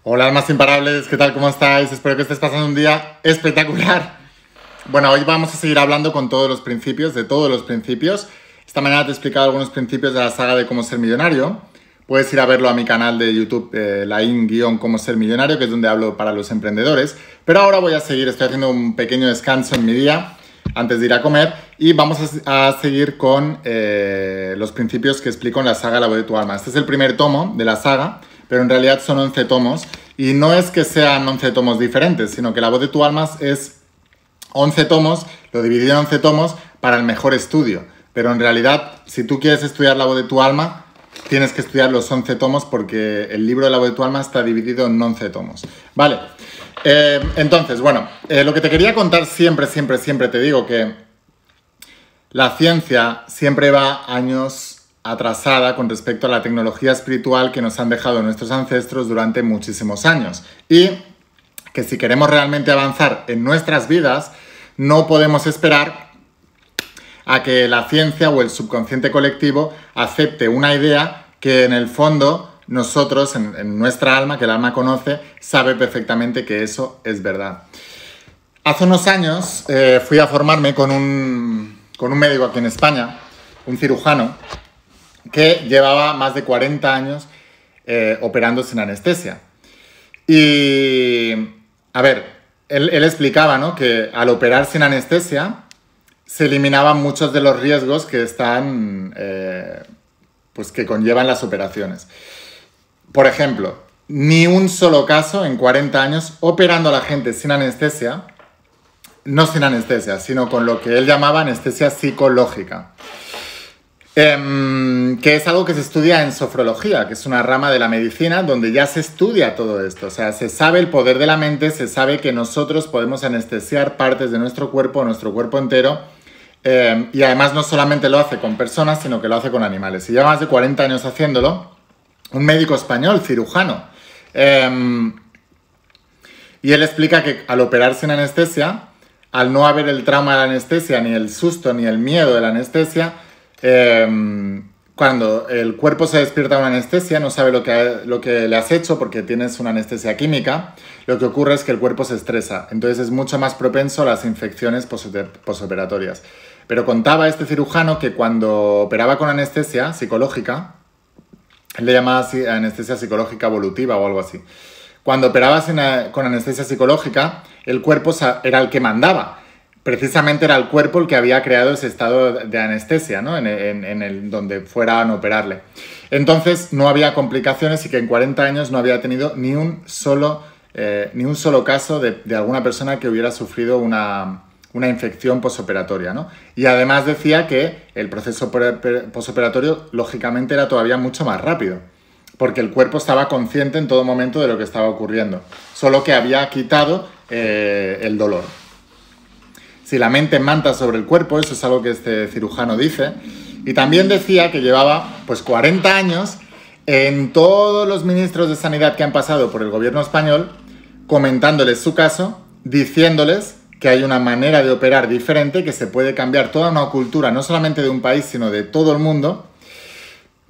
Hola, almas imparables, ¿qué tal? ¿Cómo estáis? Espero que estés pasando un día espectacular. Bueno, hoy vamos a seguir hablando con todos los principios, de todos los principios. Esta mañana te he explicado algunos principios de la saga de cómo ser millonario. Puedes ir a verlo a mi canal de YouTube, lain-cómo ser millonario, que es donde hablo para los emprendedores. Pero ahora voy a seguir, estoy haciendo un pequeño descanso en mi día antes de ir a comer y vamos a seguir con los principios que explico en la saga La voz de tu alma. Este es el primer tomo de la saga, pero en realidad son 11 tomos y no es que sean 11 tomos diferentes, sino que La voz de tu alma es 11 tomos, lo dividí en 11 tomos para el mejor estudio. Pero en realidad, si tú quieres estudiar La voz de tu alma, tienes que estudiar los 11 tomos porque el libro de La voz de tu alma está dividido en 11 tomos. Vale, entonces, bueno, lo que te quería contar siempre te digo que la ciencia siempre va años atrasada con respecto a la tecnología espiritual que nos han dejado nuestros ancestros durante muchísimos años. Y que si queremos realmente avanzar en nuestras vidas, no podemos esperar a que la ciencia o el subconsciente colectivo acepte una idea que en el fondo nosotros, en nuestra alma, que el alma conoce, sabe perfectamente que eso es verdad. Hace unos años fui a formarme con un médico aquí en España, un cirujano, que llevaba más de 40 años operando sin anestesia. Y, a ver, él explicaba, ¿no?, que al operar sin anestesia se eliminaban muchos de los riesgos que están, pues que conllevan las operaciones. Por ejemplo, ni un solo caso en 40 años operando a la gente sin anestesia, no sin anestesia, sino con lo que él llamaba anestesia psicológica. Que es algo que se estudia en sofrología, que es una rama de la medicina donde ya se estudia todo esto. O sea, se sabe el poder de la mente, se sabe que nosotros podemos anestesiar partes de nuestro cuerpo entero. Y además no solamente lo hace con personas, sino que lo hace con animales. Y lleva más de 40 años haciéndolo. Un médico español, cirujano. Y él explica que al operar sin anestesia, al no haber el trauma de la anestesia, ni el susto, ni el miedo de la anestesia, cuando el cuerpo se despierta de una anestesia, no sabe lo que le has hecho porque tienes una anestesia química, lo que ocurre es que el cuerpo se estresa. Entonces es mucho más propenso a las infecciones posoperatorias. Pero contaba este cirujano que cuando operaba con anestesia psicológica, él le llamaba así anestesia psicológica evolutiva o algo así. Cuando operaba con anestesia psicológica, el cuerpo era el que mandaba. Precisamente era el cuerpo el que había creado ese estado de anestesia, ¿no?, donde fueran a operarle. Entonces no había complicaciones y que en 40 años no había tenido ni un solo caso de alguna persona que hubiera sufrido una infección posoperatoria, ¿no? Y además decía que el proceso posoperatorio lógicamente era todavía mucho más rápido, porque el cuerpo estaba consciente en todo momento de lo que estaba ocurriendo, solo que había quitado el dolor. Si la mente manta sobre el cuerpo, eso es algo que este cirujano dice, y también decía que llevaba pues 40 años en todos los ministros de sanidad que han pasado por el gobierno español, comentándoles su caso, diciéndoles que hay una manera de operar diferente, que se puede cambiar toda una cultura, no solamente de un país, sino de todo el mundo,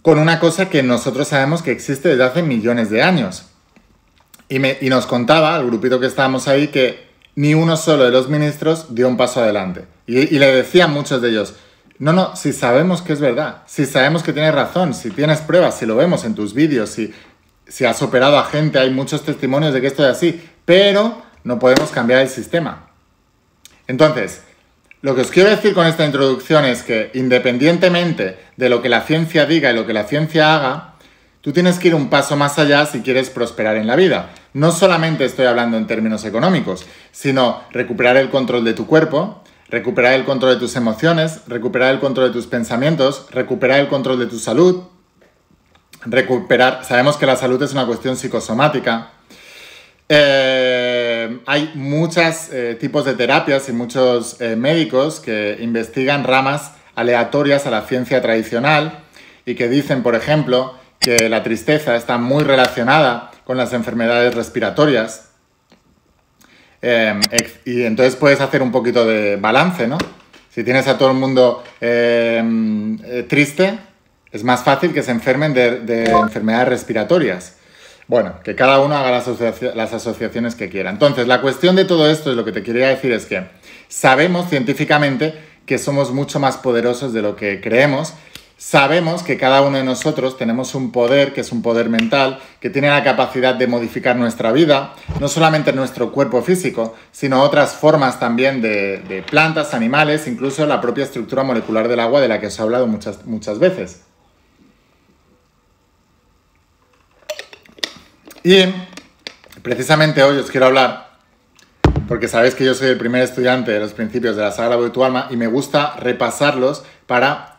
con una cosa que nosotros sabemos que existe desde hace millones de años. Y nos contaba, al grupito que estábamos ahí, que ni uno solo de los ministros dio un paso adelante. Y le decían muchos de ellos, no, si sabemos que es verdad, si sabemos que tienes razón, si tienes pruebas, si lo vemos en tus vídeos, si has operado a gente, hay muchos testimonios de que esto es así, pero no podemos cambiar el sistema. Entonces, lo que os quiero decir con esta introducción es que independientemente de lo que la ciencia diga y lo que la ciencia haga, tú tienes que ir un paso más allá si quieres prosperar en la vida. No solamente estoy hablando en términos económicos, sino recuperar el control de tu cuerpo, recuperar el control de tus emociones, recuperar el control de tus pensamientos, recuperar el control de tu salud, sabemos que la salud es una cuestión psicosomática. Hay muchos tipos de terapias y muchos médicos que investigan ramas aleatorias a la ciencia tradicional y que dicen, por ejemplo, que la tristeza está muy relacionada con las enfermedades respiratorias. Y entonces puedes hacer un poquito de balance, ¿no? Si tienes a todo el mundo triste, es más fácil que se enfermen de enfermedades respiratorias. Bueno, que cada uno haga las asociaciones que quiera. Entonces, la cuestión de todo esto, es lo que te quería decir, es que sabemos científicamente que somos mucho más poderosos de lo que creemos. Sabemos que cada uno de nosotros tenemos un poder, que es un poder mental, que tiene la capacidad de modificar nuestra vida, no solamente nuestro cuerpo físico, sino otras formas también de plantas, animales, incluso la propia estructura molecular del agua de la que os he hablado muchas veces. Y precisamente hoy os quiero hablar, porque sabéis que yo soy el primer estudiante de los principios de la saga La Voz de tu Alma y me gusta repasarlos para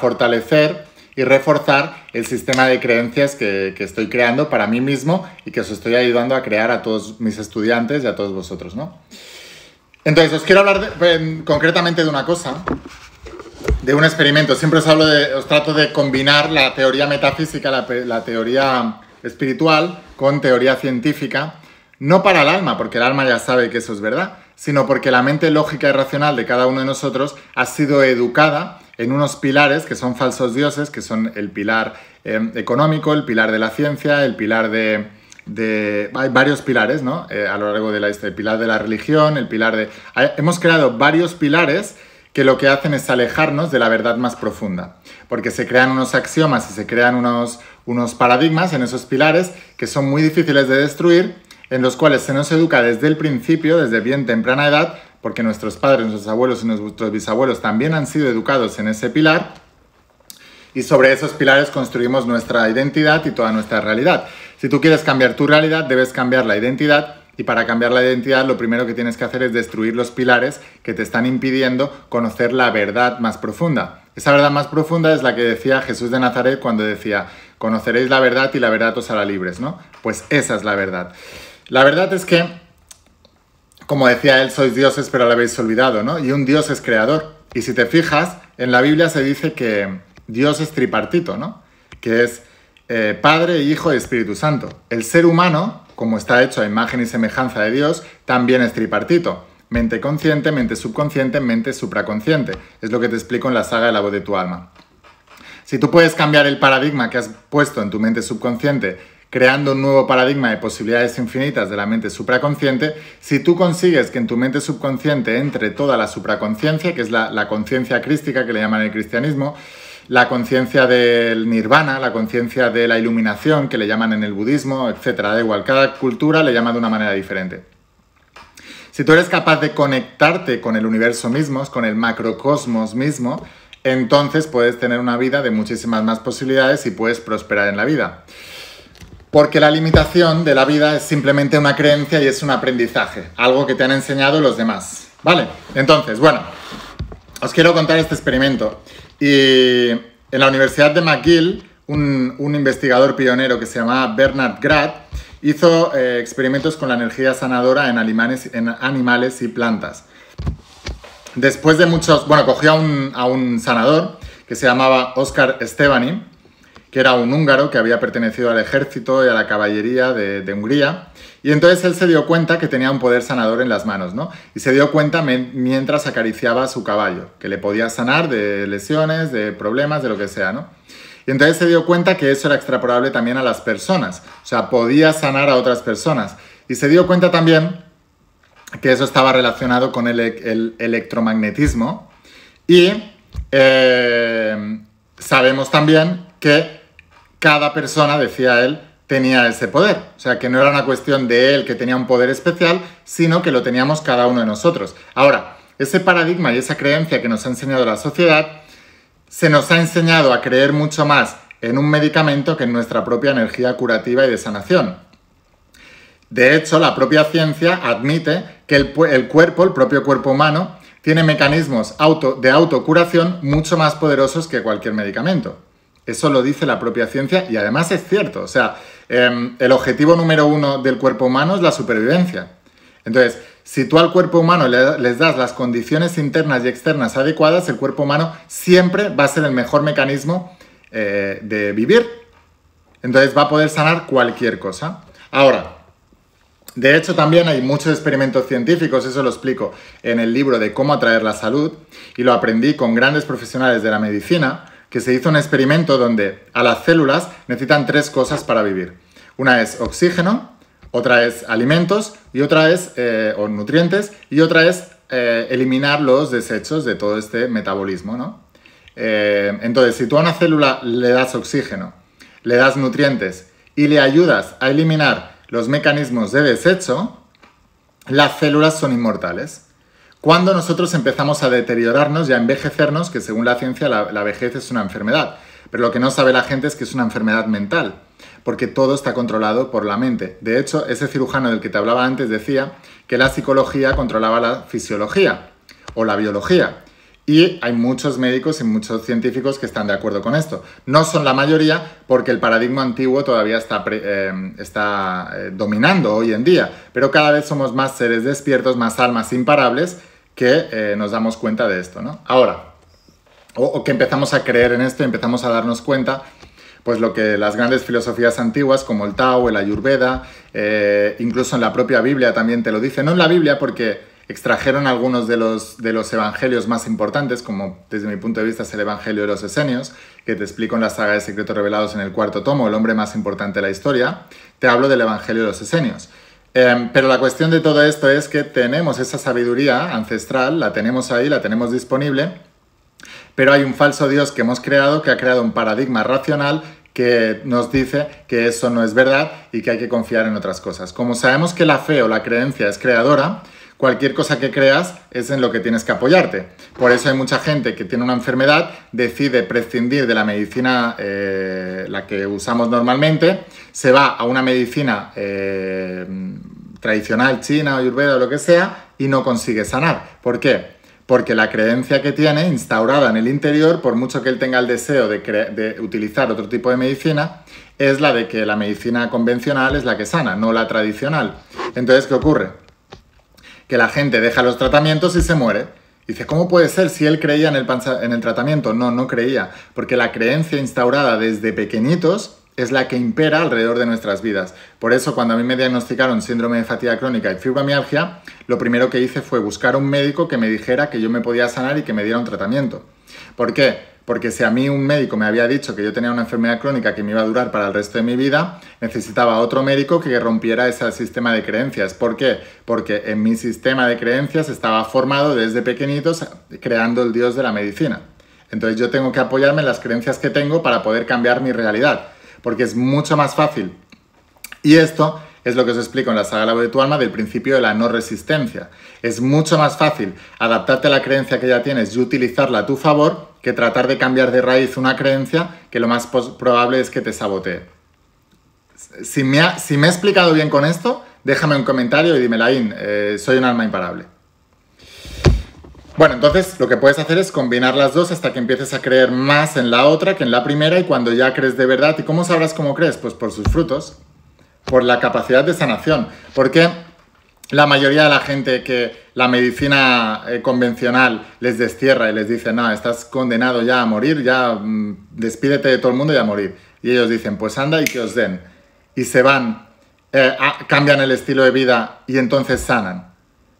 fortalecer y reforzar el sistema de creencias que estoy creando para mí mismo y que os estoy ayudando a crear a todos mis estudiantes y a todos vosotros, ¿no? Entonces, os quiero hablar concretamente de una cosa, de un experimento. Siempre os trato de combinar la teoría metafísica, la teoría espiritual con teoría científica, no para el alma, porque el alma ya sabe que eso es verdad, sino porque la mente lógica y racional de cada uno de nosotros ha sido educada en unos pilares que son falsos dioses, que son el pilar económico, el pilar de la ciencia, el pilar hay varios pilares, ¿no? A lo largo de el pilar de la religión, el pilar de... Hemos creado varios pilares que lo que hacen es alejarnos de la verdad más profunda, porque se crean unos axiomas y se crean unos paradigmas en esos pilares que son muy difíciles de destruir, en los cuales se nos educa desde el principio, desde bien temprana edad, porque nuestros padres, nuestros abuelos y nuestros bisabuelos también han sido educados en ese pilar, y sobre esos pilares construimos nuestra identidad y toda nuestra realidad. Si tú quieres cambiar tu realidad, debes cambiar la identidad, y para cambiar la identidad lo primero que tienes que hacer es destruir los pilares que te están impidiendo conocer la verdad más profunda. Esa verdad más profunda es la que decía Jesús de Nazaret cuando decía: conoceréis la verdad y la verdad os hará libres, ¿no? Pues esa es la verdad. La verdad es que, como decía él, sois dioses pero lo habéis olvidado, ¿no? Y un dios es creador. Y si te fijas, en la Biblia se dice que Dios es tripartito, ¿no? Que es Padre, Hijo y Espíritu Santo. El ser humano, como está hecho a imagen y semejanza de Dios, también es tripartito. Mente consciente, mente subconsciente, mente supraconsciente. Es lo que te explico en la saga de La Voz de tu Alma. Si tú puedes cambiar el paradigma que has puesto en tu mente subconsciente, creando un nuevo paradigma de posibilidades infinitas de la mente supraconsciente, si tú consigues que en tu mente subconsciente entre toda la supraconsciencia, que es la conciencia crística que le llaman en el cristianismo, la conciencia del nirvana, la conciencia de la iluminación que le llaman en el budismo, etc. Da igual, cada cultura le llama de una manera diferente. Si tú eres capaz de conectarte con el universo mismo, con el macrocosmos mismo, entonces puedes tener una vida de muchísimas más posibilidades y puedes prosperar en la vida. Porque la limitación de la vida es simplemente una creencia y es un aprendizaje, algo que te han enseñado los demás, ¿vale? Entonces, bueno, os quiero contar este experimento. Y en la Universidad de McGill, un investigador pionero que se llamaba Bernard Grad hizo experimentos con la energía sanadora en animales y plantas. Después de muchos... Bueno, cogió a un sanador que se llamaba Oscar Stevany, que era un húngaro que había pertenecido al ejército y a la caballería de Hungría. Y entonces él se dio cuenta que tenía un poder sanador en las manos, ¿no? Y se dio cuenta mientras acariciaba a su caballo, que le podía sanar de lesiones, de problemas, de lo que sea, ¿no? Y entonces se dio cuenta que eso era extrapolable también a las personas. O sea, podía sanar a otras personas. Y se dio cuenta también que eso estaba relacionado con el electromagnetismo. Y sabemos también que cada persona, decía él, tenía ese poder. O sea, que no era una cuestión de él que tenía un poder especial, sino que lo teníamos cada uno de nosotros. Ahora, ese paradigma y esa creencia que nos ha enseñado la sociedad, se nos ha enseñado a creer mucho más en un medicamento que en nuestra propia energía curativa y de sanación. De hecho, la propia ciencia admite que el propio cuerpo humano, tiene mecanismos de autocuración mucho más poderosos que cualquier medicamento. Eso lo dice la propia ciencia y además es cierto. O sea, el objetivo número 1 del cuerpo humano es la supervivencia. Entonces, si tú al cuerpo humano les das las condiciones internas y externas adecuadas, el cuerpo humano siempre va a ser el mejor mecanismo de vivir. Entonces va a poder sanar cualquier cosa. Ahora, de hecho también hay muchos experimentos científicos, eso lo explico en el libro de Cómo atraer la salud, y lo aprendí con grandes profesionales de la medicina, que se hizo un experimento donde a las células necesitan 3 cosas para vivir. Una es oxígeno, otra es alimentos y otra es, o nutrientes, y otra es eliminar los desechos de todo este metabolismo, ¿no? Entonces, si tú a una célula le das oxígeno, le das nutrientes y le ayudas a eliminar los mecanismos de desecho, las células son inmortales. Cuando nosotros empezamos a deteriorarnos y a envejecernos, que según la ciencia la vejez es una enfermedad, pero lo que no sabe la gente es que es una enfermedad mental, porque todo está controlado por la mente. De hecho, ese cirujano del que te hablaba antes decía que la psicología controlaba la fisiología o la biología. Y hay muchos médicos y muchos científicos que están de acuerdo con esto. No son la mayoría porque el paradigma antiguo todavía está dominando hoy en día, pero cada vez somos más seres despiertos, más almas imparables que nos damos cuenta de esto, ¿no? Ahora, o que empezamos a creer en esto y empezamos a darnos cuenta, pues lo que las grandes filosofías antiguas como el Tao, el Ayurveda, incluso en la propia Biblia también te lo dice. No en la Biblia porque extrajeron algunos de los evangelios más importantes, como desde mi punto de vista es el Evangelio de los Esenios, que te explico en la saga de Secretos Revelados en el 4º tomo, el hombre más importante de la historia. Te hablo del Evangelio de los Esenios. Pero la cuestión de todo esto es que tenemos esa sabiduría ancestral, la tenemos ahí, la tenemos disponible, pero hay un falso Dios que hemos creado, que ha creado un paradigma racional que nos dice que eso no es verdad y que hay que confiar en otras cosas. Como sabemos que la fe o la creencia es creadora, cualquier cosa que creas es en lo que tienes que apoyarte. Por eso hay mucha gente que tiene una enfermedad, decide prescindir de la medicina, la que usamos normalmente, se va a una medicina tradicional, china, ayurveda o lo que sea, y no consigue sanar. ¿Por qué? Porque la creencia que tiene instaurada en el interior, por mucho que él tenga el deseo de utilizar otro tipo de medicina, es la de que la medicina convencional es la que sana, no la tradicional. Entonces, ¿qué ocurre? Que la gente deja los tratamientos y se muere. Dice, ¿cómo puede ser si él creía en el tratamiento? No, no creía, porque la creencia instaurada desde pequeñitos es la que impera alrededor de nuestras vidas. Por eso, cuando a mí me diagnosticaron síndrome de fatiga crónica y fibromialgia, lo primero que hice fue buscar un médico que me dijera que yo me podía sanar y que me diera un tratamiento. ¿Por qué? Porque si a mí un médico me había dicho que yo tenía una enfermedad crónica que me iba a durar para el resto de mi vida, necesitaba otro médico que rompiera ese sistema de creencias. ¿Por qué? Porque en mi sistema de creencias estaba formado desde pequeñitos creando el Dios de la medicina. Entonces yo tengo que apoyarme en las creencias que tengo para poder cambiar mi realidad, porque es mucho más fácil. Y esto es lo que os explico en la saga La Voz de tu Alma del principio de la no resistencia. Es mucho más fácil adaptarte a la creencia que ya tienes y utilizarla a tu favor que tratar de cambiar de raíz una creencia que lo más probable es que te sabotee. Si me he explicado bien con esto, déjame un comentario y dime, Laín, soy un alma imparable. Bueno, entonces lo que puedes hacer es combinar las dos hasta que empieces a creer más en la otra que en la primera, y cuando ya crees de verdad. ¿Y cómo sabrás cómo crees? Pues por sus frutos, por la capacidad de sanación. Porque la mayoría de la gente que la medicina convencional les destierra y les dice, no, estás condenado ya a morir, ya despídete de todo el mundo y a morir. Y ellos dicen, pues anda y que os den. Y se van, cambian el estilo de vida y entonces sanan.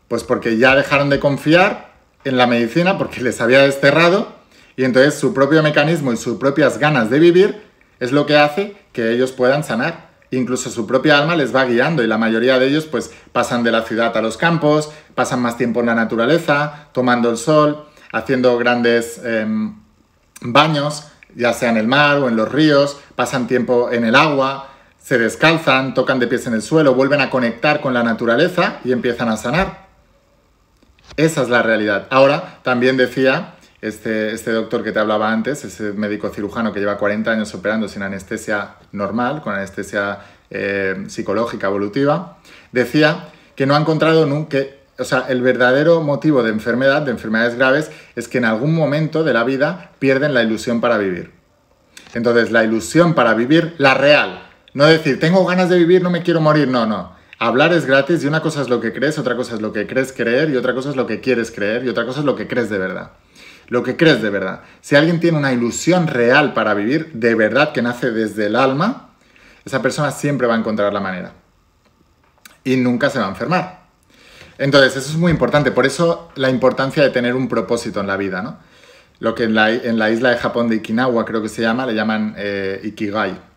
Pues porque ya dejaron de confiar en la medicina, porque les había desterrado, y entonces su propio mecanismo y sus propias ganas de vivir es lo que hace que ellos puedan sanar. Incluso su propia alma les va guiando, y la mayoría de ellos pues pasan de la ciudad a los campos, pasan más tiempo en la naturaleza, tomando el sol, haciendo grandes baños, ya sea en el mar o en los ríos, pasan tiempo en el agua, se descalzan, tocan de pies en el suelo, vuelven a conectar con la naturaleza y empiezan a sanar. Esa es la realidad. Ahora, también decía este doctor que te hablaba antes, ese médico cirujano que lleva 40 años operando sin anestesia normal, con anestesia psicológica evolutiva, decía que no ha encontrado nunca, o sea, el verdadero motivo de enfermedad, de enfermedades graves, es que en algún momento de la vida pierden la ilusión para vivir. Entonces, la ilusión para vivir, la real, no decir, tengo ganas de vivir, no me quiero morir, no. Hablar es gratis, y una cosa es lo que crees, otra cosa es lo que crees creer, y otra cosa es lo que quieres creer, y otra cosa es lo que crees de verdad. Lo que crees de verdad. Si alguien tiene una ilusión real para vivir, de verdad, que nace desde el alma, esa persona siempre va a encontrar la manera. Y nunca se va a enfermar. Entonces, eso es muy importante. Por eso la importancia de tener un propósito en la vida, ¿no? Lo que en la isla de Japón de Okinawa, creo que se llama, le llaman Ikigai.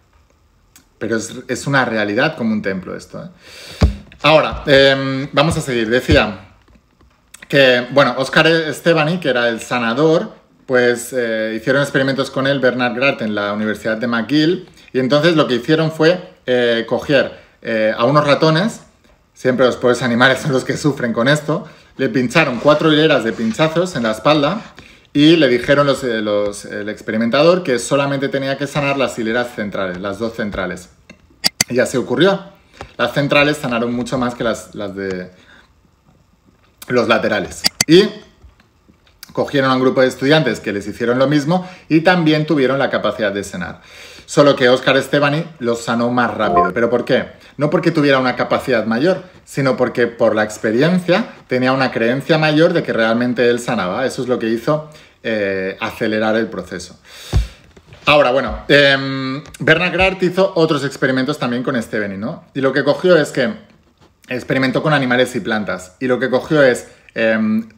pero es una realidad como un templo esto, ¿eh? Ahora, vamos a seguir. Decía que, bueno, Oscar Estebany, que era el sanador, pues hicieron experimentos con él, Bernard Grart, en la Universidad de McGill, y entonces lo que hicieron fue coger a unos ratones, siempre los pobres animales son los que sufren con esto, le pincharon 4 hileras de pinchazos en la espalda y le dijeron el experimentador que solamente tenía que sanar las hileras centrales, las 2 centrales. Y así ocurrió. Las centrales sanaron mucho más que las de los laterales. Y cogieron a un grupo de estudiantes que les hicieron lo mismo y también tuvieron la capacidad de sanar. Solo que Oscar Estebany los sanó más rápido. ¿Pero por qué? No porque tuviera una capacidad mayor, sino porque por la experiencia tenía una creencia mayor de que realmente él sanaba. Eso es lo que hizo acelerar el proceso. Ahora, bueno, Bernard Grart hizo otros experimentos también con Estebany, ¿no? Y lo que cogió es que experimentó con animales y plantas. Y lo que cogió es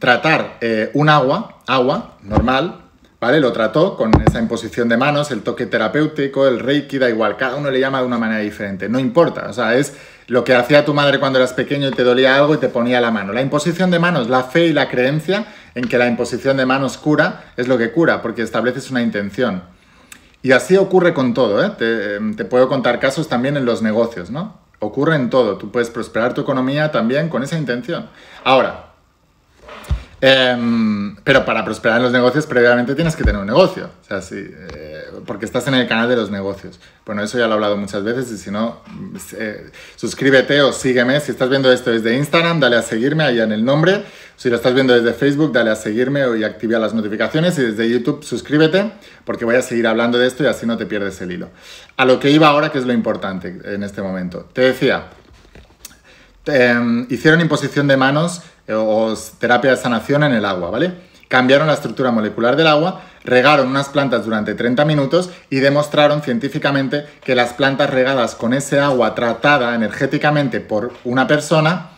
tratar un agua normal, ¿vale? Lo trató con esa imposición de manos, el toque terapéutico, el reiki, da igual, cada uno le llama de una manera diferente, no importa, o sea, es lo que hacía tu madre cuando eras pequeño y te dolía algo y te ponía la mano. La imposición de manos, la fe y la creencia en que la imposición de manos cura, es lo que cura, porque estableces una intención. Y así ocurre con todo, ¿eh? Te puedo contar casos también en los negocios, ¿no? Ocurre en todo, tú puedes prosperar tu economía también con esa intención. Ahora, pero para prosperar en los negocios previamente tienes que tener un negocio, o sea, sí, porque estás en el canal de los negocios. Bueno, eso ya lo he hablado muchas veces y si no, suscríbete o sígueme. Si estás viendo esto desde Instagram, dale a seguirme ahí en el nombre. Si lo estás viendo desde Facebook, dale a seguirme y activa las notificaciones. Y desde YouTube, suscríbete porque voy a seguir hablando de esto y así no te pierdes el hilo. A lo que iba ahora, que es lo importante en este momento. Te decía, hicieron imposición de manos o terapia de sanación en el agua, ¿vale? Cambiaron la estructura molecular del agua, regaron unas plantas durante 30 minutos y demostraron científicamente que las plantas regadas con ese agua tratada energéticamente por una persona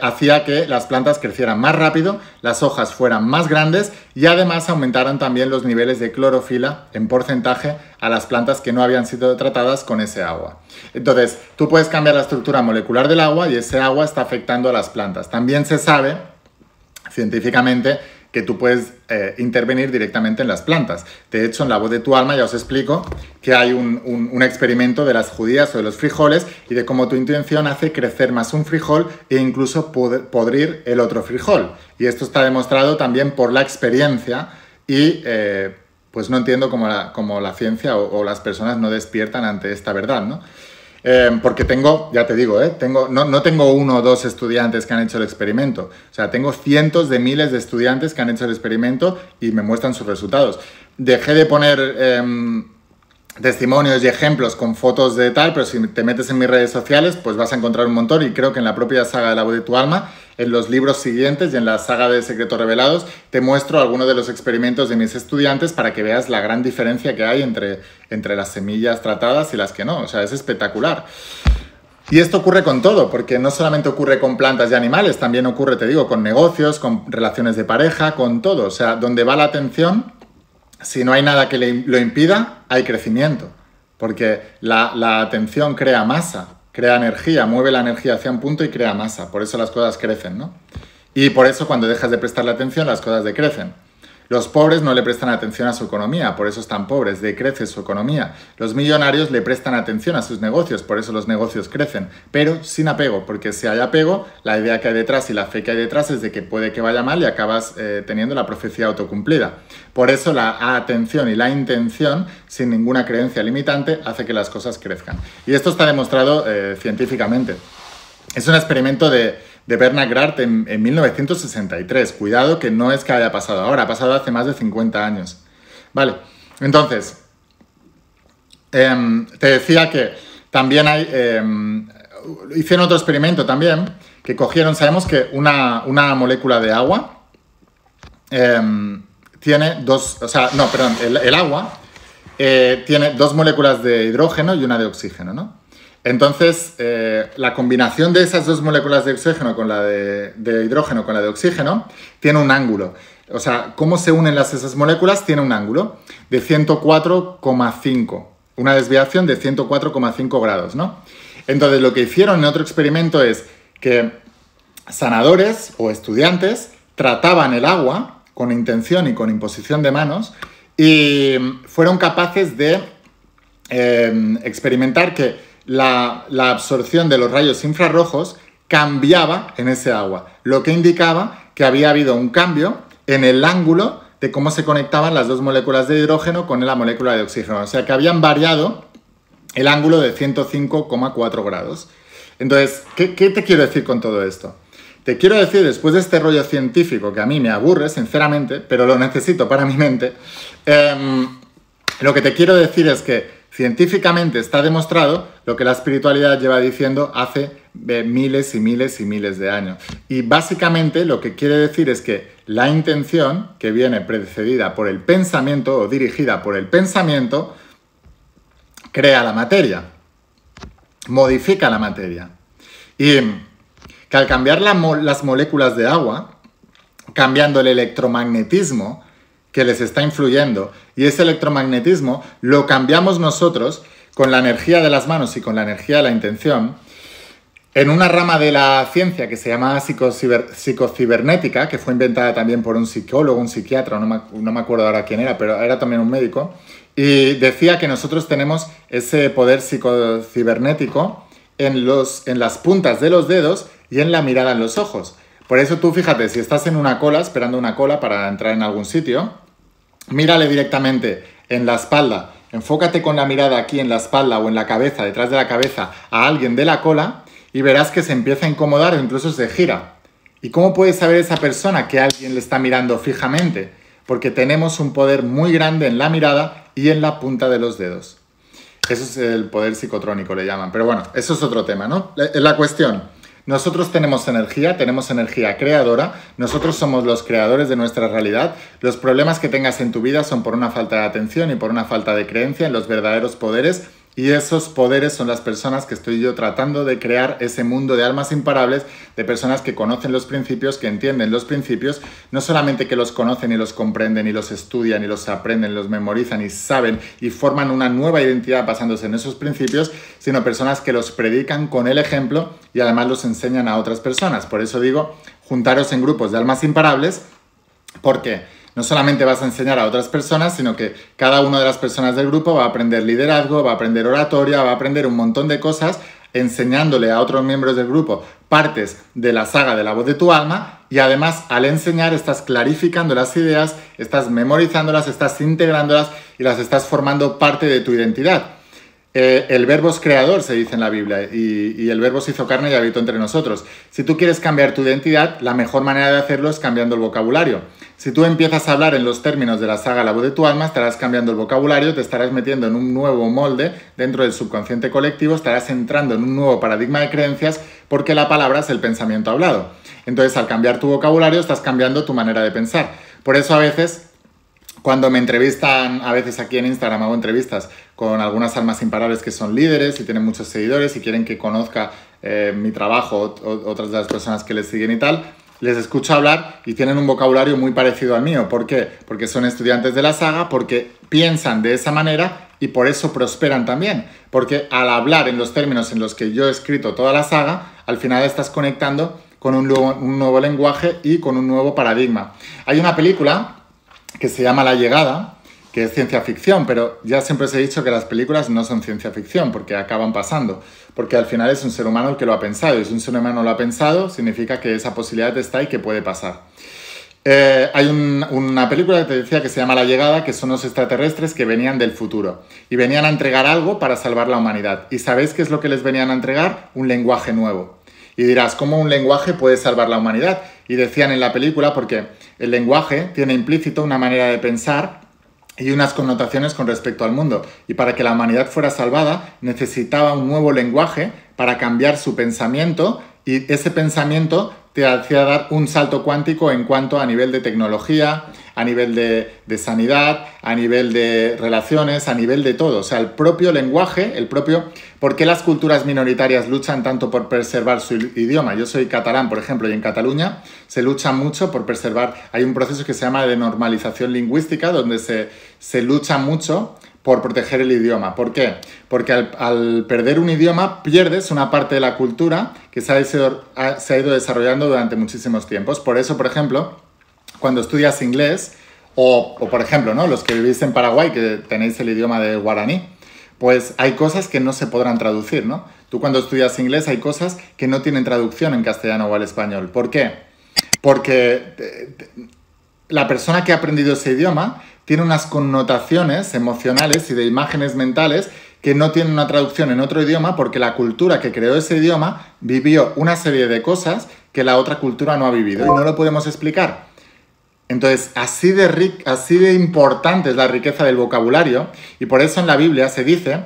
hacía que las plantas crecieran más rápido, las hojas fueran más grandes y además aumentaran también los niveles de clorofila en porcentaje a las plantas que no habían sido tratadas con ese agua. Entonces, tú puedes cambiar la estructura molecular del agua y ese agua está afectando a las plantas. También se sabe científicamente que tú puedes intervenir directamente en las plantas. De hecho, en La Voz de tu Alma ya os explico que hay un experimento de las judías o de los frijoles y de cómo tu intención hace crecer más un frijol e incluso podrir el otro frijol. Y esto está demostrado también por la experiencia y pues no entiendo cómo la ciencia o las personas no despiertan ante esta verdad, ¿no? Porque tengo, ya te digo, no tengo 1 o 2 estudiantes que han hecho el experimento. O sea, tengo cientos de miles de estudiantes que han hecho el experimento y me muestran sus resultados. Dejé de poner testimonios y ejemplos con fotos de tal, pero si te metes en mis redes sociales, pues vas a encontrar un montón y creo que en la propia saga de La Voz de tu Alma, en los libros siguientes y en la saga de Secretos Revelados, te muestro algunos de los experimentos de mis estudiantes para que veas la gran diferencia que hay entre las semillas tratadas y las que no. O sea, es espectacular. Y esto ocurre con todo, porque no solamente ocurre con plantas y animales, también ocurre, te digo, con negocios, con relaciones de pareja, con todo. O sea, donde va la atención, si no hay nada que lo impida, hay crecimiento. Porque la atención crea masa, crea energía, mueve la energía hacia un punto y crea masa. Por eso las cosas crecen, ¿no? Y por eso cuando dejas de prestarle atención, las cosas decrecen. Los pobres no le prestan atención a su economía, por eso están pobres, decrece su economía. Los millonarios le prestan atención a sus negocios, por eso los negocios crecen, pero sin apego, porque si hay apego, la idea que hay detrás y la fe que hay detrás es de que puede que vaya mal y acabas teniendo la profecía autocumplida. Por eso la atención y la intención, sin ninguna creencia limitante, hace que las cosas crezcan. Y esto está demostrado científicamente. Es un experimento de Bernard Grart en 1963. Cuidado que no es que haya pasado ahora, ha pasado hace más de 50 años. Vale, entonces, te decía que también hay... hicieron otro experimento también, que cogieron, sabemos que una molécula de agua tiene dos... O sea, no, perdón, el agua tiene 2 moléculas de hidrógeno y una de oxígeno, ¿no? Entonces, la combinación de esas 2 moléculas de oxígeno con la de hidrógeno con la de oxígeno tiene un ángulo. O sea, cómo se unen esas moléculas tiene un ángulo de 104,5. una desviación de 104,5 grados, ¿no? Entonces, lo que hicieron en otro experimento es que sanadores o estudiantes trataban el agua con intención y con imposición de manos y fueron capaces de experimentar que la absorción de los rayos infrarrojos cambiaba en ese agua, lo que indicaba que había habido un cambio en el ángulo de cómo se conectaban las dos moléculas de hidrógeno con la molécula de oxígeno. O sea, que habían variado el ángulo de 105,4 grados. Entonces, ¿qué te quiero decir con todo esto? Te quiero decir, después de este rollo científico que a mí me aburre, sinceramente, pero lo necesito para mi mente, lo que te quiero decir es que científicamente está demostrado lo que la espiritualidad lleva diciendo hace miles y miles y miles de años. Y básicamente lo que quiere decir es que la intención, que viene precedida por el pensamiento o dirigida por el pensamiento, crea la materia, modifica la materia. Y que al cambiar las moléculas de agua, cambiando el electromagnetismo que les está influyendo, y ese electromagnetismo lo cambiamos nosotros con la energía de las manos y con la energía de la intención, en una rama de la ciencia que se llama psicocibernética, que fue inventada también por un psicólogo, un psiquiatra, no me acuerdo ahora quién era, pero era también un médico, y decía que nosotros tenemos ese poder psicocibernético en las puntas de los dedos y en la mirada en los ojos. Por eso tú fíjate, si estás en una cola, esperando una cola para entrar en algún sitio, mírale directamente en la espalda, enfócate con la mirada aquí en la espalda o en la cabeza, detrás de la cabeza, a alguien de la cola y verás que se empieza a incomodar o incluso se gira. ¿Y cómo puede saber esa persona que alguien le está mirando fijamente? Porque tenemos un poder muy grande en la mirada y en la punta de los dedos. Eso es el poder psicotrónico, le llaman. Pero bueno, eso es otro tema, ¿no? La cuestión, nosotros tenemos energía creadora, nosotros somos los creadores de nuestra realidad. Los problemas que tengas en tu vida son por una falta de atención y por una falta de creencia en los verdaderos poderes. Y esos poderes son las personas que estoy yo tratando de crear, ese mundo de almas imparables, de personas que conocen los principios, que entienden los principios, no solamente que los conocen y los comprenden y los estudian y los aprenden, los memorizan y saben y forman una nueva identidad basándose en esos principios, sino personas que los predican con el ejemplo y además los enseñan a otras personas. Por eso digo, juntaros en grupos de almas imparables, porque no solamente vas a enseñar a otras personas, sino que cada una de las personas del grupo va a aprender liderazgo, va a aprender oratoria, va a aprender un montón de cosas, enseñándole a otros miembros del grupo partes de la saga de la voz de tu alma, y además al enseñar estás clarificando las ideas, estás memorizándolas, estás integrándolas y las estás formando parte de tu identidad. El verbo es creador, se dice en la Biblia, y el verbo se hizo carne y habitó entre nosotros. Si tú quieres cambiar tu identidad, la mejor manera de hacerlo es cambiando el vocabulario. Si tú empiezas a hablar en los términos de la saga La voz de tu alma, estarás cambiando el vocabulario, te estarás metiendo en un nuevo molde dentro del subconsciente colectivo, estarás entrando en un nuevo paradigma de creencias, porque la palabra es el pensamiento hablado. Entonces, al cambiar tu vocabulario, estás cambiando tu manera de pensar. Por eso a veces, cuando me entrevistan, a veces aquí en Instagram hago entrevistas con algunas almas imparables que son líderes y tienen muchos seguidores y quieren que conozca mi trabajo, otras de las personas que les siguen y tal, les escucho hablar y tienen un vocabulario muy parecido al mío. ¿Por qué? Porque son estudiantes de la saga, porque piensan de esa manera y por eso prosperan también. Porque al hablar en los términos en los que yo he escrito toda la saga, al final estás conectando con un nuevo lenguaje y con un nuevo paradigma. Hay una película que se llama La llegada, que es ciencia ficción, pero ya siempre os he dicho que las películas no son ciencia ficción, porque acaban pasando, porque al final es un ser humano el que lo ha pensado, y si un ser humano lo ha pensado, significa que esa posibilidad está y que puede pasar. Hay una película que te decía que se llama La llegada, que son los extraterrestres que venían del futuro, y venían a entregar algo para salvar la humanidad. ¿Y sabéis qué es lo que les venían a entregar? Un lenguaje nuevo. Y dirás, ¿cómo un lenguaje puede salvar la humanidad? Y decían en la película, porque el lenguaje tiene implícito una manera de pensar y unas connotaciones con respecto al mundo. Y para que la humanidad fuera salvada, necesitaba un nuevo lenguaje para cambiar su pensamiento, y ese pensamiento te hacía dar un salto cuántico en cuanto a nivel de tecnología, a nivel de sanidad, a nivel de relaciones, a nivel de todo. O sea, el propio lenguaje, ¿por qué las culturas minoritarias luchan tanto por preservar su idioma? Yo soy catalán, por ejemplo, y en Cataluña se lucha mucho por preservar. Hay un proceso que se llama de normalización lingüística, donde se lucha mucho por proteger el idioma. ¿Por qué? Porque al perder un idioma pierdes una parte de la cultura que se ha ido desarrollando durante muchísimos tiempos. Por eso, por ejemplo, cuando estudias inglés, o por ejemplo, ¿no? Los que vivís en Paraguay, que tenéis el idioma de guaraní, pues hay cosas que no se podrán traducir, ¿no? Tú cuando estudias inglés hay cosas que no tienen traducción en castellano o al español. ¿Por qué? Porque la persona que ha aprendido ese idioma tiene unas connotaciones emocionales y de imágenes mentales que no tienen una traducción en otro idioma porque la cultura que creó ese idioma vivió una serie de cosas que la otra cultura no ha vivido y no lo podemos explicar. Entonces, así de importante es la riqueza del vocabulario y por eso en la Biblia se dice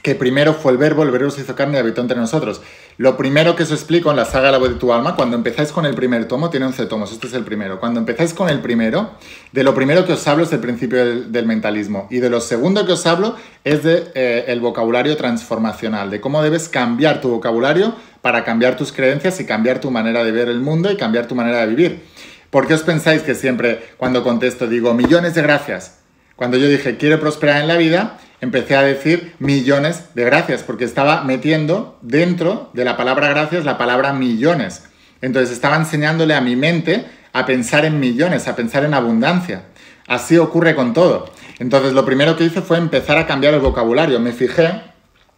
que primero fue el verbo se hizo carne y habitó entre nosotros. Lo primero que os explico en la saga La voz de tu alma, cuando empezáis con el primer tomo, tiene 11 tomos, este es el primero. Cuando empezáis con el primero, de lo primero que os hablo es del principio del mentalismo. Y de lo segundo que os hablo es el vocabulario transformacional, de cómo debes cambiar tu vocabulario para cambiar tus creencias y cambiar tu manera de ver el mundo y cambiar tu manera de vivir. ¿Por qué os pensáis que siempre cuando contesto digo millones de gracias? Cuando yo dije quiero prosperar en la vida, empecé a decir millones de gracias, porque estaba metiendo dentro de la palabra gracias la palabra millones. Entonces estaba enseñándole a mi mente a pensar en millones, a pensar en abundancia. Así ocurre con todo. Entonces lo primero que hice fue empezar a cambiar el vocabulario. Me fijé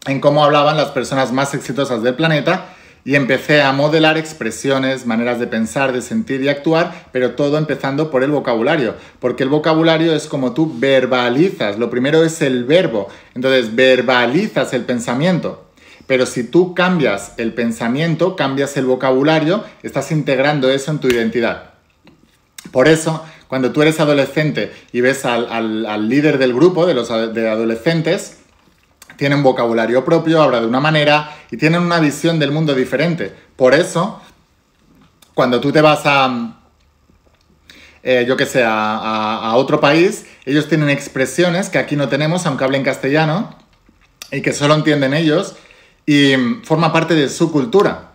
en cómo hablaban las personas más exitosas del planeta y empecé a modelar expresiones, maneras de pensar, de sentir y actuar, pero todo empezando por el vocabulario, porque el vocabulario es como tú verbalizas, lo primero es el verbo, entonces verbalizas el pensamiento, pero si tú cambias el pensamiento, cambias el vocabulario, estás integrando eso en tu identidad. Por eso, cuando tú eres adolescente y ves al líder del grupo, de adolescentes, tienen vocabulario propio, habla de una manera y tienen una visión del mundo diferente. Por eso, cuando tú te vas a otro país, ellos tienen expresiones que aquí no tenemos, aunque hablen castellano, y que solo entienden ellos, y forma parte de su cultura.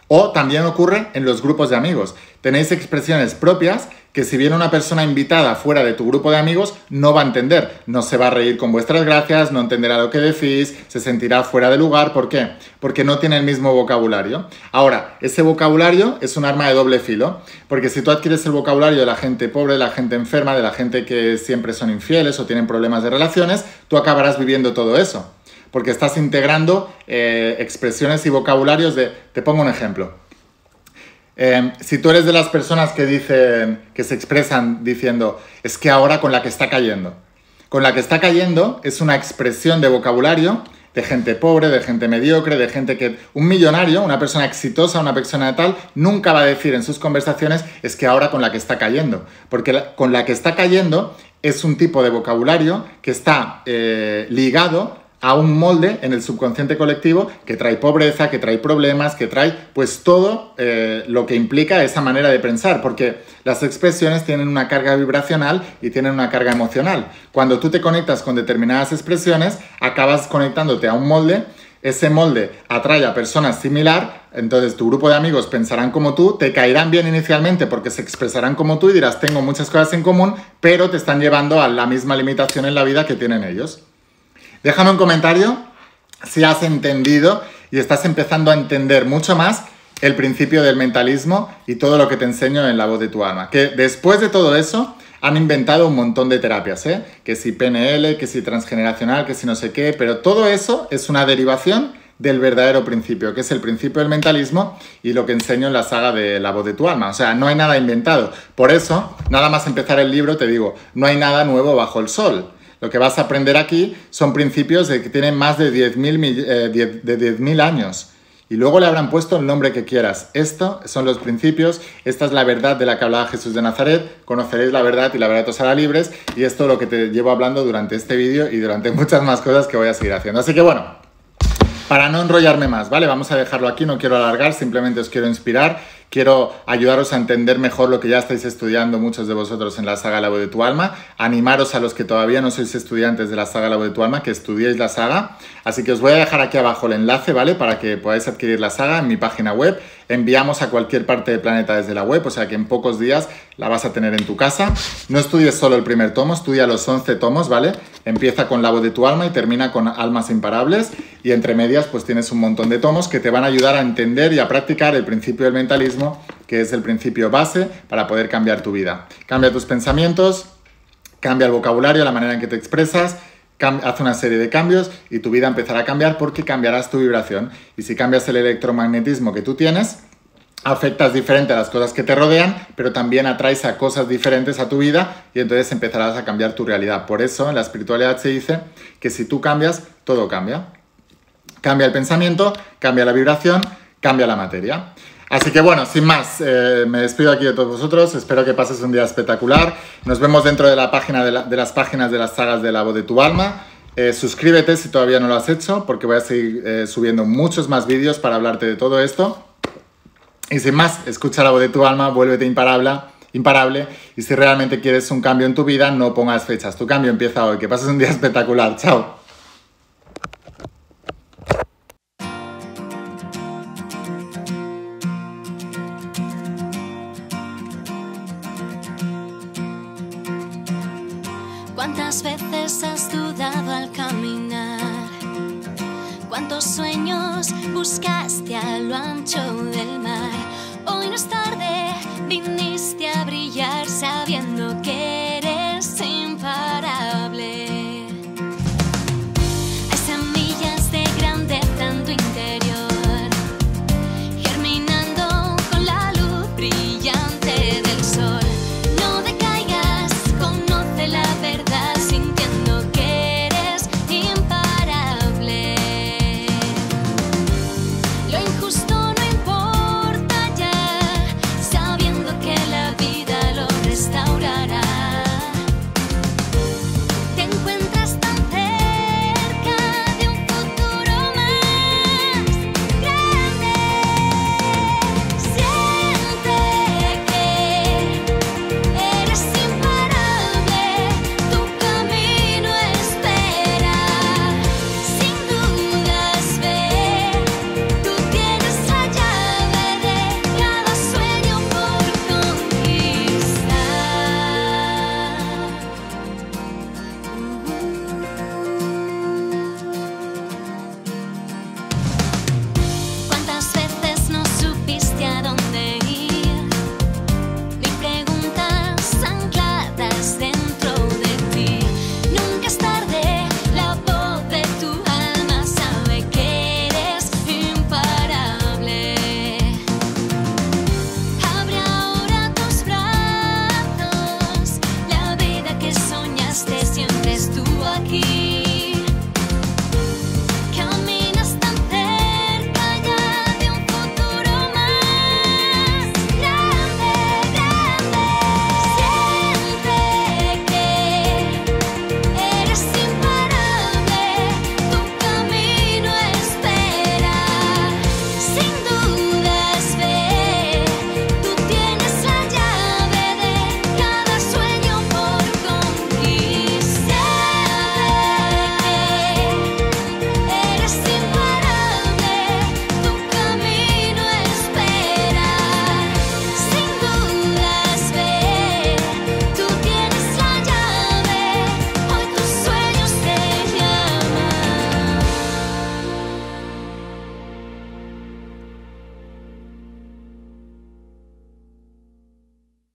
O también ocurre en los grupos de amigos. Tenéis expresiones propias que si viene una persona invitada fuera de tu grupo de amigos no va a entender. No se va a reír con vuestras gracias, no entenderá lo que decís, se sentirá fuera de lugar. ¿Por qué? Porque no tiene el mismo vocabulario. Ahora, ese vocabulario es un arma de doble filo, porque si tú adquieres el vocabulario de la gente pobre, de la gente enferma, de la gente que siempre son infieles o tienen problemas de relaciones, tú acabarás viviendo todo eso. Porque estás integrando expresiones y vocabularios de... Te pongo un ejemplo. Si tú eres de las personas que dicen, que se expresan diciendo, es que ahora con la que está cayendo. Con la que está cayendo es una expresión de vocabulario de gente pobre, de gente mediocre, de gente que... Un millonario, una persona exitosa, una persona tal, nunca va a decir en sus conversaciones, es que ahora con la que está cayendo. Porque con la que está cayendo es un tipo de vocabulario que está ligado a un molde en el subconsciente colectivo que trae pobreza, que trae problemas, que trae pues todo lo que implica esa manera de pensar, porque las expresiones tienen una carga vibracional y tienen una carga emocional. Cuando tú te conectas con determinadas expresiones, acabas conectándote a un molde, ese molde atrae a personas similar, entonces tu grupo de amigos pensarán como tú, te caerán bien inicialmente porque se expresarán como tú y dirás, tengo muchas cosas en común, pero te están llevando a la misma limitación en la vida que tienen ellos. Déjame un comentario si has entendido y estás empezando a entender mucho más el principio del mentalismo y todo lo que te enseño en La voz de tu alma. Que después de todo eso han inventado un montón de terapias, ¿eh? Que si PNL, que si transgeneracional, que si no sé qué, pero todo eso es una derivación del verdadero principio, que es el principio del mentalismo y lo que enseño en la saga de La voz de tu alma. O sea, no hay nada inventado. Por eso, nada más empezar el libro, te digo, no hay nada nuevo bajo el sol. Lo que vas a aprender aquí son principios que tienen más de 10.000 años. Y luego le habrán puesto el nombre que quieras. Estos son los principios, esta es la verdad de la que hablaba Jesús de Nazaret. Conoceréis la verdad y la verdad os hará libres. Y esto es lo que te llevo hablando durante este vídeo y durante muchas más cosas que voy a seguir haciendo. Así que bueno, para no enrollarme más, ¿vale? Vamos a dejarlo aquí, no quiero alargar, simplemente os quiero inspirar. Quiero ayudaros a entender mejor lo que ya estáis estudiando muchos de vosotros en la saga La voz de tu alma. Animaros a los que todavía no sois estudiantes de la saga La voz de tu alma, que estudiéis la saga. Así que os voy a dejar aquí abajo el enlace, ¿vale? Para que podáis adquirir la saga en mi página web. enviamos a cualquier parte del planeta desde la web, o sea que en pocos días la vas a tener en tu casa. No estudies solo el primer tomo, estudia los 11 tomos, ¿vale? Empieza con La voz de tu alma y termina con Almas imparables, y entre medias pues tienes un montón de tomos que te van a ayudar a entender y a practicar el principio del mentalismo, que es el principio base para poder cambiar tu vida. Cambia tus pensamientos, cambia el vocabulario, la manera en que te expresas, haz una serie de cambios y tu vida empezará a cambiar porque cambiarás tu vibración. Y si cambias el electromagnetismo que tú tienes, afectas diferente a las cosas que te rodean, pero también atraes a cosas diferentes a tu vida y entonces empezarás a cambiar tu realidad. Por eso en la espiritualidad se dice que si tú cambias, todo cambia. Cambia el pensamiento, cambia la vibración, cambia la materia. Así que bueno, sin más, me despido aquí de todos vosotros, espero que pases un día espectacular, nos vemos dentro de la página de las páginas de las sagas de La voz de tu alma, suscríbete si todavía no lo has hecho, porque voy a seguir subiendo muchos más vídeos para hablarte de todo esto, y sin más, escucha La voz de tu alma, vuélvete imparable, y si realmente quieres un cambio en tu vida, no pongas fechas, tu cambio empieza hoy, que pases un día espectacular, chao. ¿Cuántas veces has dudado al caminar? ¿Cuántos sueños buscaste a lo ancho